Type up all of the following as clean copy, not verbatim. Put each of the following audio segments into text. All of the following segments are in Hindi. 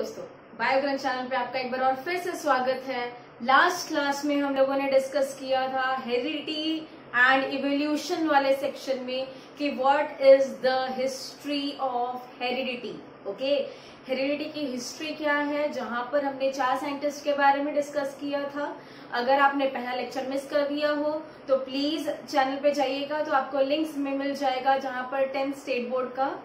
दोस्तों, बायोग्राम चैनल पे आपका एक बार और फिर से स्वागत है। लास्ट क्लास में हम लोगों ने डिस्कस किया था हेरिडिटी एंड इवोल्यूशन वाले सेक्शन में कि what is the history of heredity. Okay, heredity की हिस्ट्री क्या है, जहां पर हमने 4 साइंटिस्ट के बारे में डिस्कस किया था। अगर आपने पहला लेक्चर मिस कर दिया हो तो प्लीज चैनल पे जाइएगा, तो आपको लिंक्स में मिल जाएगा जहां पर 10th स्टेट बोर्ड का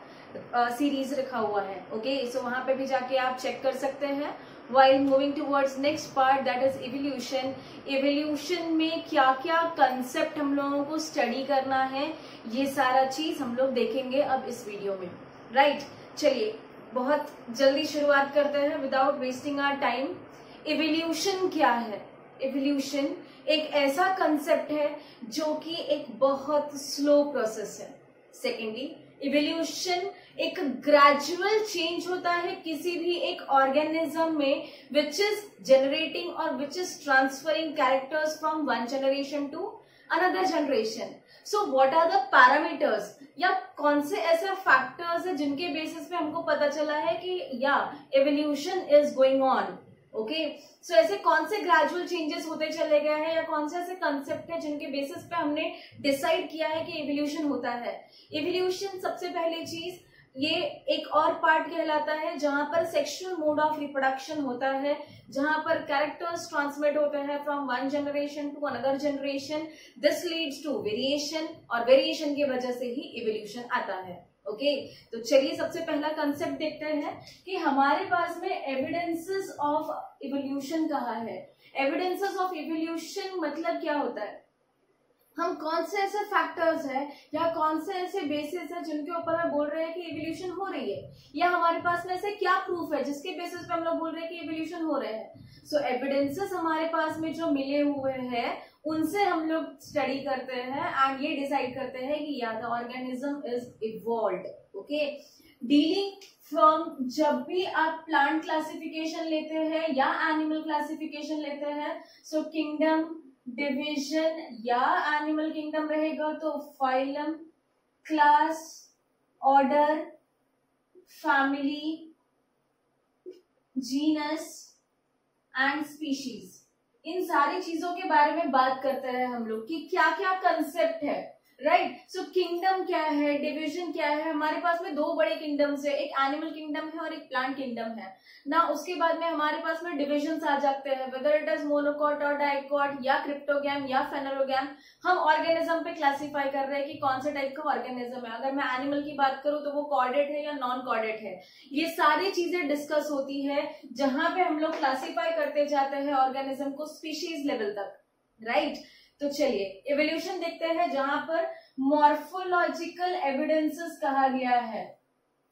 सीरीज रखा हुआ है। ओके, सो वहां पे भी जाके आप चेक कर सकते हैं। While moving towards next part, that is evolution. Evolution में क्या क्या कंसेप्ट हम लोगों को स्टडी करना है, ये सारा चीज हम लोग देखेंगे अब इस वीडियो में। राइट, चलिए बहुत जल्दी शुरुआत करते हैं without wasting our time. Evolution क्या है? इवोल्यूशन एक ऐसा कंसेप्ट है जो कि एक बहुत स्लो प्रोसेस है। सेकेंडली, इवोल्यूशन एक ग्रेजुअल चेंज होता है किसी भी एक ऑर्गेनिज्म में, विच इज जनरेटिंग और which is transferring characters from one generation to another generation. So what are the parameters, या कौन से ऐसे फैक्टर्स है जिनके बेसिस पे हमको पता चला है कि या evolution is going on. Okay, so ऐसे कौन से ग्रेजुअल चेंजेस होते चले गए हैं, या कौन से ऐसे कंसेप्ट है जिनके बेसिस पे हमने डिसाइड किया है कि इवोल्यूशन होता है। इवोल्यूशन सबसे पहली चीज ये एक और पार्ट कहलाता है जहां पर सेक्सुअल मोड ऑफ रिप्रोडक्शन होता है, जहां पर कैरेक्टर्स ट्रांसमिट होते हैं from one generation to another generation. This leads to variation, और वेरिएशन की वजह से ही इवोल्यूशन आता है। ओके, तो चलिए सबसे पहला कंसेप्ट देखते हैं कि हमारे पास में एविडेंसेस ऑफ इवोल्यूशन कहाँ है। एविडेंसेस ऑफ इवोल्यूशन मतलब क्या होता है? हम कौन से ऐसे फैक्टर्स हैं या कौन से ऐसे बेसिस है जिनके ऊपर हम बोल रहे हैं कि इवोल्यूशन हो रही है, या हमारे पास में ऐसे क्या प्रूफ है जिसके बेसिस पे हम लोग बोल रहे हैं कि इवोल्यूशन हो रहे हैं। सो एविडेंसेस हमारे पास में जो मिले हुए हैं उनसे हम लोग स्टडी करते हैं एंड ये डिसाइड करते हैं कि या the organism is evolved. Okay, dealing from, जब भी आप प्लांट क्लासिफिकेशन लेते हैं या एनिमल क्लासिफिकेशन लेते हैं, सो किंगडम, डिवीजन या एनिमल किंगडम रहेगा तो phylum, class, order, family, genus and species, इन सारी चीजों के बारे में बात करते हैं हम लोग कि क्या क्या कंसेप्ट है। राइट, सो किंगडम क्या है, डिवीजन क्या है। हमारे पास में 2 बड़े किंगडम्स है, एक एनिमल किंगडम है और एक प्लांट किंगडम है ना। उसके बाद में हमारे पास में डिविजन्स आ जाते हैं, वेदर इट इज मोनोकॉट और डाइकॉट या क्रिप्टोगैम या फेनोलोगैम। हम ऑर्गेनिज्म पे क्लासिफाई कर रहे हैं कि कौन से टाइप का ऑर्गेनिज्म है। अगर मैं एनिमल की बात करूं तो वो कॉर्डेट है या नॉन कॉर्डेट है। ये सारी चीजें डिस्कस होती है जहां पे हम लोग क्लासिफाई करते जाते हैं ऑर्गेनिज्म को स्पीशीज लेवल तक। राइट, तो चलिए इवोल्यूशन देखते हैं जहां पर मॉर्फोलॉजिकल एविडेंसेस कहा गया है।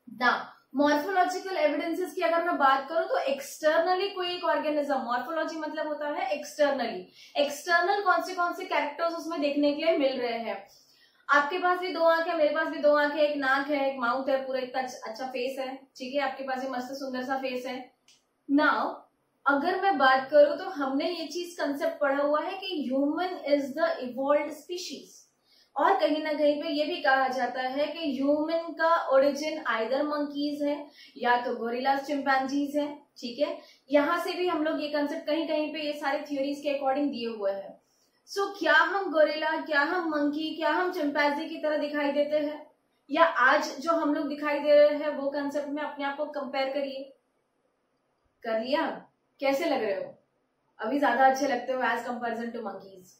ना, मॉर्फोलॉजिकल एविडेंसेस की अगर मैं बात करूं तो एक्सटर्नली कोई एक ऑर्गेनिज्म, मॉर्फोलॉजी मतलब होता है एक्सटर्नली, एक्सटर्नल कौन से कैरेक्टर्स उसमें देखने के लिए मिल रहे हैं। आपके पास भी 2 आंख है, मेरे पास भी 2 आंख है, एक नाक है, एक माउथ है, पूरा इतना अच्छा फेस है। ठीक है, आपके पास भी मस्त सुंदर सा फेस है। नाउ अगर मैं बात करूं तो हमने ये चीज कंसेप्ट पढ़ा हुआ है कि human is the evolved species, और कहीं ना कहीं पे ये भी कहा जाता है कि ह्यूमन का ओरिजिन आइदर मंकीज है या तो गोरिल्लास, चिंपैंजीज है। ठीक है, यहां से भी हम लोग ये कंसेप्ट कहीं कहीं पे ये सारे थ्योरीज के अकॉर्डिंग दिए हुए हैं। सो क्या हम गोरिल्ला, क्या हम मंकी, क्या हम चिंपैंजी की तरह दिखाई देते हैं, या आज जो हम लोग दिखाई दे रहे हैं वो कंसेप्ट में अपने आप को कंपेयर करिए। कर लिया? कैसे लग रहे हो? अभी ज्यादा अच्छे लगते हो एज कंपेरिजन टू मंकीज,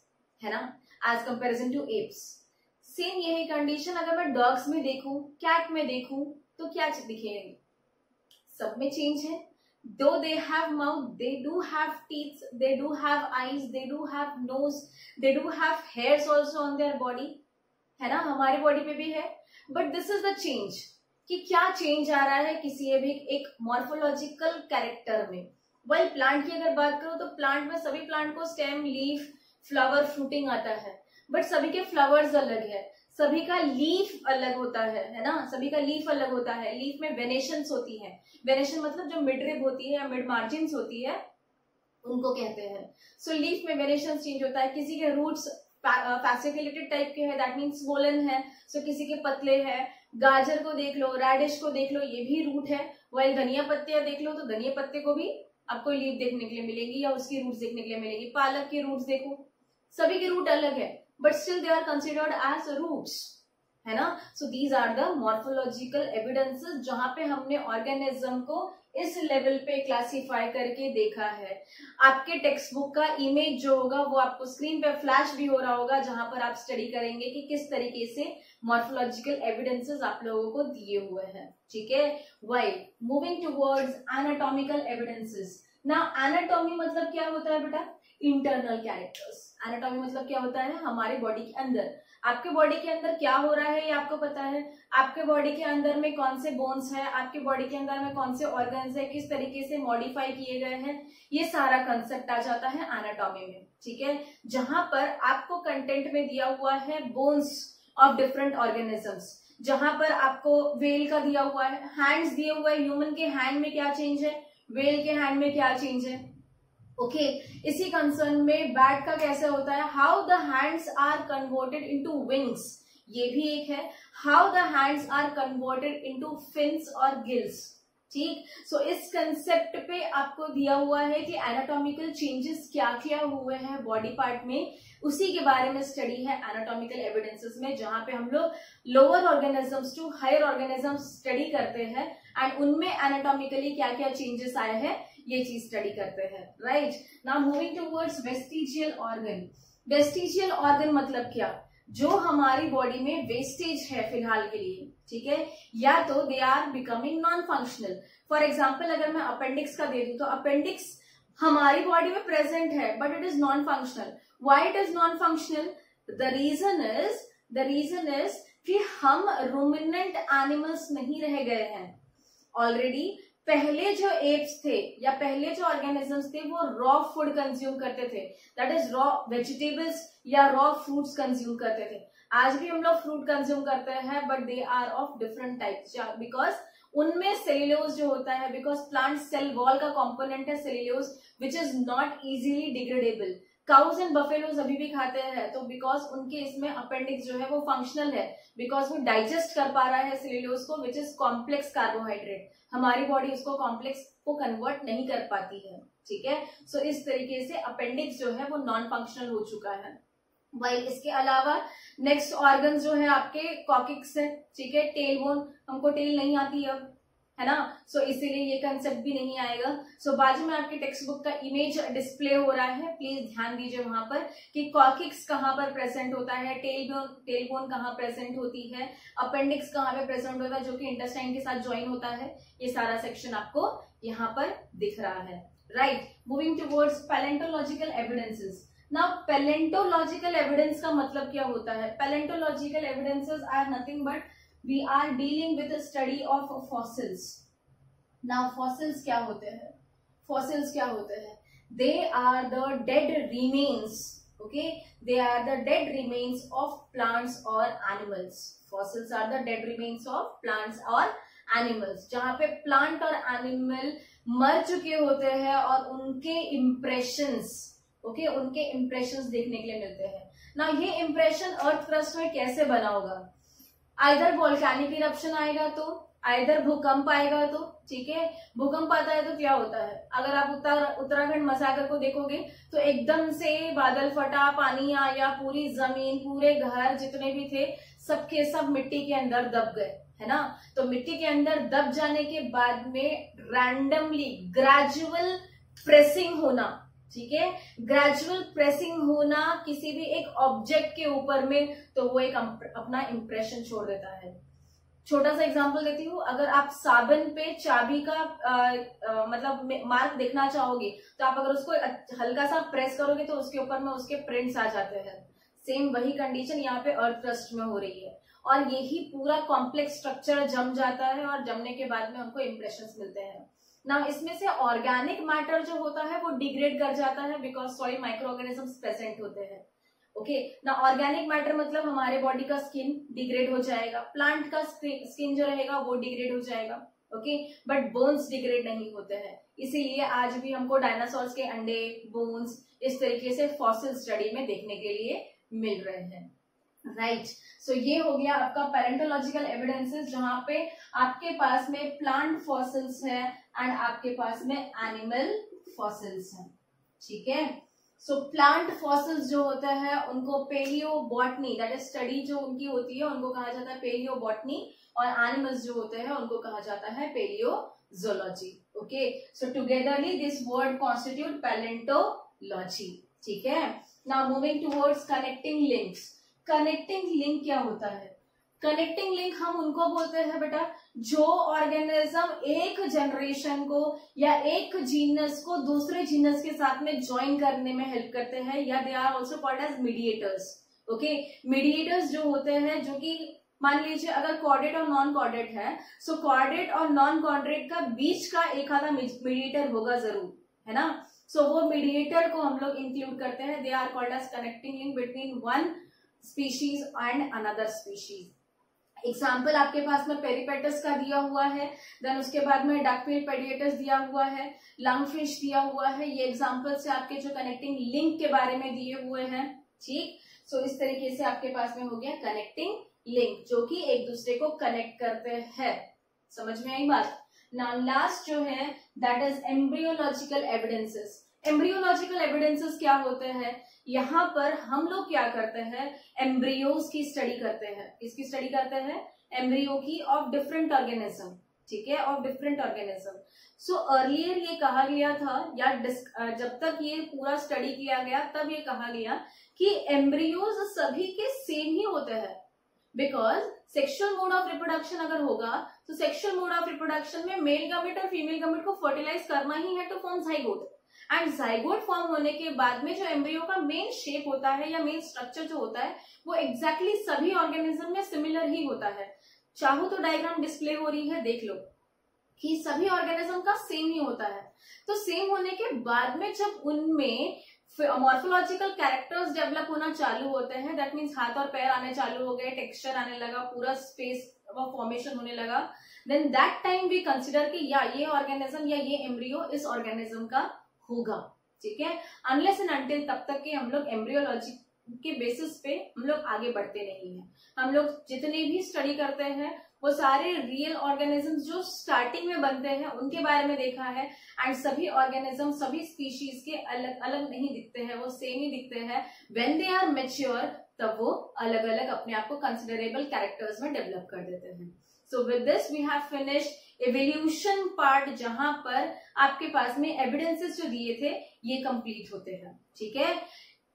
है ना, as comparison to apes. Same यही कंडीशन अगर मैं डॉग्स में देखूं, कैट में देखूं, तो क्या दिखेगी? सब में चेंज है। Though they have mouth, they do have teeth, they do have eyes, they do have nose, they do have hairs also on their body, है ना, हमारी बॉडी पे भी है। But this is the change, कि क्या चेंज आ रहा है किसी भी एक मॉर्फोलॉजिकल कैरेक्टर में। वही प्लांट की अगर बात करूं तो प्लांट में सभी प्लांट को स्टेम, लीफ, फ्लावर, फ्रूटिंग आता है, बट सभी के फ्लावर्स अलग है, सभी का लीफ अलग होता है ना, सभी का लीफ अलग होता है। लीफ में वेनेशंस होती है, वेनेशन मतलब जो मिड रिब होती है या मिड मार्जिन होती है उनको कहते हैं। सो लीफ में वेनेशंस चेंज होता है। किसी के रूट्स फैसिकुलेटेड टाइप के हैं, दैट मीन्स स्वोलन है। सो किसी के पतले हैं। गाजर को देख लो, रेडिश को देख लो, ये भी रूट है, वही धनिया पत्तियां देख लो तो धनिया पत्ते को भी आपको लीफ देखने के लिए मिलेगी या उसकी रूट्स देखने के लिए मिलेगी। पालक की रूट्स देखो, सभी के रूट अलग है but still they are considered as roots, है ना। So these are the morphological evidences जहां पे हमने ऑर्गेनिज्म को इस लेवल पे क्लासिफाई करके देखा है। आपके टेक्स्ट बुक का इमेज जो होगा वो आपको स्क्रीन पे फ्लैश भी हो रहा होगा, जहां पर आप स्टडी करेंगे कि किस तरीके से मॉर्फोलॉजिकल एविडेंसेस आप लोगों को दिए हुए हैं, ठीक है। While moving towards anatomical evidences. ना एनाटॉमी मतलब क्या होता है बेटा? Internal characters. एनाटॉमी मतलब क्या होता है? हमारे बॉडी के अंदर, आपके बॉडी के अंदर क्या हो रहा है ये आपको पता है। आपके बॉडी के अंदर में कौन से बोन्स है, आपके बॉडी के अंदर में कौन से ऑर्गन्स है, किस तरीके से मॉडिफाई किए गए हैं, ये सारा कंसेप्ट आ जाता है एनाटॉमी में, ठीक है। जहां पर आपको कंटेंट में दिया हुआ है बोन्स ऑफ डिफरेंट ऑर्गेनिजम्स, जहां पर आपको वेल का दिया हुआ है, हैंड्स दिए हुए हैं, ह्यूमन के हैंड में क्या चेंज है, वेल के हैंड में क्या चेंज है, ओके। इसी कंसर्न में बैट का कैसे होता है, how the hands are converted into wings, ये भी एक है। How the hands are converted into fins और गिल्स, ठीक। सो इस कंसेप्ट पे आपको दिया हुआ है कि एनाटॉमिकल चेंजेस क्या क्या हुए हैं बॉडी पार्ट में, उसी के बारे में स्टडी है एनाटॉमिकल एविडेंसेस में, जहां पे हम लोग lower organisms to higher organisms study करते हैं एंड उनमें एनाटॉमिकली क्या क्या चेंजेस आए हैं ये चीज स्टडी करते हैं, right. Now moving towards vestigial organ. Vestigial organ मतलब क्या? जो हमारी बॉडी में वेस्टेज है फिलहाल के लिए, ठीक है, या तो they are becoming non functional. For example अगर मैं अपेंडिक्स का दे दूं तो अपेंडिक्स हमारी बॉडी में प्रेजेंट है but it is non functional. Why it is non functional? The reason is कि हम रूमिनेंट एनिमल्स नहीं रह गए हैं ऑलरेडी। पहले जो एप्स थे या पहले जो ऑर्गेनिजम्स थे वो रॉ फूड कंज्यूम करते थे, दैट इज रॉ वेजिटेबल्स या रॉ फ्रूट्स कंज्यूम करते थे। आज भी हम लोग फ्रूट कंज्यूम करते हैं but they are of different types, because उनमें सेल्यूलोज जो होता है, बिकॉज प्लांट सेल वॉल का कंपोनेंट है cellulose which is not easily degradable. Cows and buffaloes अभी भी खाते हैं तो बिकॉज उनके इसमें अपेंडिक्स जो है वो फंक्शनल है, बिकॉज वो डाइजेस्ट कर पा रहा है सेल्यूलोज को विच इज कॉम्प्लेक्स कार्बोहाइड्रेट। हमारी बॉडी उसको कॉम्प्लेक्स को कन्वर्ट नहीं कर पाती है, ठीक है। सो इस तरीके से अपेंडिक्स जो है वो नॉन फंक्शनल हो चुका है। वही इसके अलावा नेक्स्ट ऑर्गन जो है आपके कॉकिक्स है, ठीक है। टेल बोन, हमको टेल नहीं आती अब, है ना, सो इसीलिए ये कंसेप्ट भी नहीं आएगा। सो बाजू में आपके टेक्स्ट बुक का इमेज डिस्प्ले हो रहा है, प्लीज ध्यान दीजिए वहां पर कि कॉकिक्स कहाँ पर प्रेजेंट होता है, टेल बोन कहाँ प्रेजेंट होती है, अपेंडिक्स कहाँ पे प्रेजेंट होता है जो कि इंटेस्टाइन के साथ ज्वाइन होता है, ये सारा सेक्शन आपको यहाँ पर दिख रहा है, right. Moving towards palaeontological evidences. Now palaeontological evidence का मतलब क्या होता है? Palaeontological evidences are nothing but we are dealing with a study of fossils. Now fossils क्या होते हैं? Fossils क्या होते हैं? They are the dead remains, okay? They are the dead remains of plants or animals. Fossils are the dead remains of plants or animals. जहाँ पे plant और animal मर चुके होते हैं और उनके impressions, okay? उनके impressions देखने के लिए मिलते हैं। Now ये impression अर्थ क्रस्ट में कैसे बना होगा? आइदर वोल्केनिक इरप्शन आएगा तो, आइदर भूकंप आएगा तो, ठीक है। भूकंप आता है तो क्या होता है, अगर आप उत्तराखंड मसाकर को देखोगे तो एकदम से बादल फटा, पानी आया, पूरी जमीन, पूरे घर जितने भी थे सबके सब मिट्टी के अंदर दब गए, है ना। तो मिट्टी के अंदर दब जाने के बाद में रैंडमली ग्रेजुअल प्रेसिंग होना, ठीक है, ग्रेजुअल प्रेसिंग होना किसी भी एक ऑब्जेक्ट के ऊपर में, तो वो एक अपना इंप्रेशन छोड़ देता है। छोटा सा एग्जांपल देती हूँ, अगर आप साबन पे चाबी का मतलब मार्क देखना चाहोगे तो आप अगर उसको हल्का सा प्रेस करोगे तो उसके ऊपर में उसके प्रिंट्स आ जाते हैं। सेम वही कंडीशन यहाँ पे अर्थ क्रस्ट में हो रही है और यही पूरा कॉम्प्लेक्स स्ट्रक्चर जम जाता है और जमने के बाद में हमको इंप्रेशंस मिलते हैं। ना इसमें से ऑर्गेनिक मैटर जो होता है वो डिग्रेड कर जाता है because soil micro organisms present होते हैं, ओके। ना ऑर्गेनिक मैटर मतलब हमारे बॉडी का स्किन डिग्रेड हो जाएगा, प्लांट का स्किन जो रहेगा वो डिग्रेड हो जाएगा, ओके, बट बोन्स डिग्रेड नहीं होते हैं। इसीलिए आज भी हमको डायनासोर्स के अंडे, बोन्स इस तरीके से फॉसिल स्टडी में देखने के लिए मिल रहे हैं, राइट। सो ये हो गया आपका पैलेंटोलॉजिकल एविडेंसेस, जहां पे आपके पास में प्लांट फॉसिल्स है एंड आपके पास में एनिमल फॉसिल्स है। ठीक है। सो प्लांट फॉसिल्स जो होता है उनको पेलियोबॉटनी, दैट इज स्टडी जो उनकी होती है उनको कहा जाता है पेलियोबॉटनी, और एनिमल्स जो होते हैं उनको कहा जाता है palaeozoology. Okay, so togetherly this word constitute palaeontology. ठीक है। Now moving towards connecting links. Connecting link क्या होता है? कनेक्टिंग लिंक हम उनको बोलते हैं बेटा जो ऑर्गेनिज्म एक जनरेशन को या एक जीनस को दूसरे जीनस के साथ में ज्वाइन करने में हेल्प करते हैं, या they are also called as mediators. Okay, mediators जो होते हैं, जो कि मान लीजिए अगर कॉर्डेट और नॉन कॉर्डेट है, सो कॉर्डेट और नॉन कॉर्डेट का बीच का एक आधा मीडिएटर होगा जरूर, है ना। सो वो मीडिएटर को हम लोग इंक्लूड करते हैं, they are called as connecting link between one species and another species. Example आपके पास में पेरिपेटस का दिया हुआ है, देन उसके बाद में डकटेल पेडिएटस दिया हुआ है, लंगफिश दिया हुआ है। ये एग्जाम्पल्स है आपके जो कनेक्टिंग लिंक के बारे में दिए हुए हैं। ठीक, सो इस तरीके से आपके पास में हो गया कनेक्टिंग लिंक, जो कि एक दूसरे को कनेक्ट करते हैं। समझ में आई बात। नाउ लास्ट जो है that is embryological evidences. Embryological evidences क्या होते हैं? यहाँ पर हम लोग क्या करते हैं, एम्ब्रियोज की स्टडी करते हैं। किसकी स्टडी करते हैं? एम्ब्रियो की, ऑफ डिफरेंट ऑर्गेनिज्म। ठीक है, of different organism. So earlier ये कहा गया था, या जब तक ये पूरा स्टडी किया गया तब ये कहा गया कि एम्ब्रियोज सभी के सेम ही होते हैं, because sexual mode of reproduction अगर होगा तो सेक्सुअल मोड ऑफ रिप्रोडक्शन में मेल गमेट और फीमेल गमेट को फर्टिलाइज करना ही है to form zygote, and zygote form होने के बाद में जो एम्ब्रियो का मेन शेप होता है या मेन स्ट्रक्चर जो होता है वो एग्जैक्टली सभी ऑर्गेनिज्म में सिमिलर ही होता है। चाहो तो डायग्राम डिस्प्ले हो रही है, देख लो कि सभी ऑर्गेनिज्म का सेम ही होता है। तो सेम होने के बाद में जब उनमें मॉर्फोलॉजिकल कैरेक्टर्स डेवलप होना चालू होते हैं, दैट मीन्स हाथ और पैर आने चालू हो गए, टेक्सचर आने लगा, पूरा स्पेस फॉर्मेशन होने लगा, then that time we consider कि या ये ऑर्गेनिज्म या ये एम्ब्रियो इस ऑर्गेनिज्म का होगा। ठीक है, अनलेस एंड अनटिल तब तक कि हम लोग एम्ब्रियोलॉजी के बेसिस पे हम लोग आगे बढ़ते नहीं है। हम लोग जितने भी स्टडी करते हैं वो सारे रियल ऑर्गेनिज्म जो स्टार्टिंग में बनते हैं उनके बारे में देखा है, एंड सभी ऑर्गेनिज्म सभी स्पीशीज के अलग अलग नहीं दिखते हैं, वो सेम ही दिखते हैं। व्हेन दे आर मैच्योर तब वो अलग अलग अपने आप को कंसिडरेबल कैरेक्टर्स में डेवलप कर देते हैं। So with this we have finished evolution part, जहां पर आपके पास में एविडेंसेस जो दिए थे ये कंप्लीट होते हैं। ठीक है,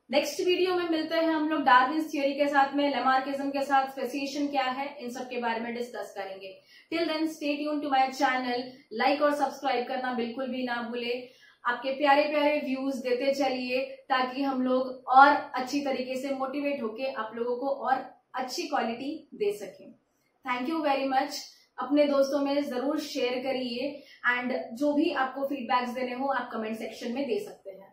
नेक्स्ट वीडियो में मिलते हैं हम लोग डार्विन्स थ्योरी के साथ में, लेमार्किज्म के साथ स्पेसिएशन क्या है, इन सब के बारे में डिस्कस करेंगे। Till then stay tune to my channel, like और सब्सक्राइब करना बिल्कुल भी ना भूले। आपके प्यारे प्यारे व्यूज देते चलिए ताकि हम लोग और अच्छी तरीके से मोटिवेट होके आप लोगों को और अच्छी क्वालिटी दे सकें। Thank you very much. अपने दोस्तों में जरूर शेयर करिए, एंड जो भी आपको फीडबैक्स देने हो आप कमेंट सेक्शन में दे सकते हैं।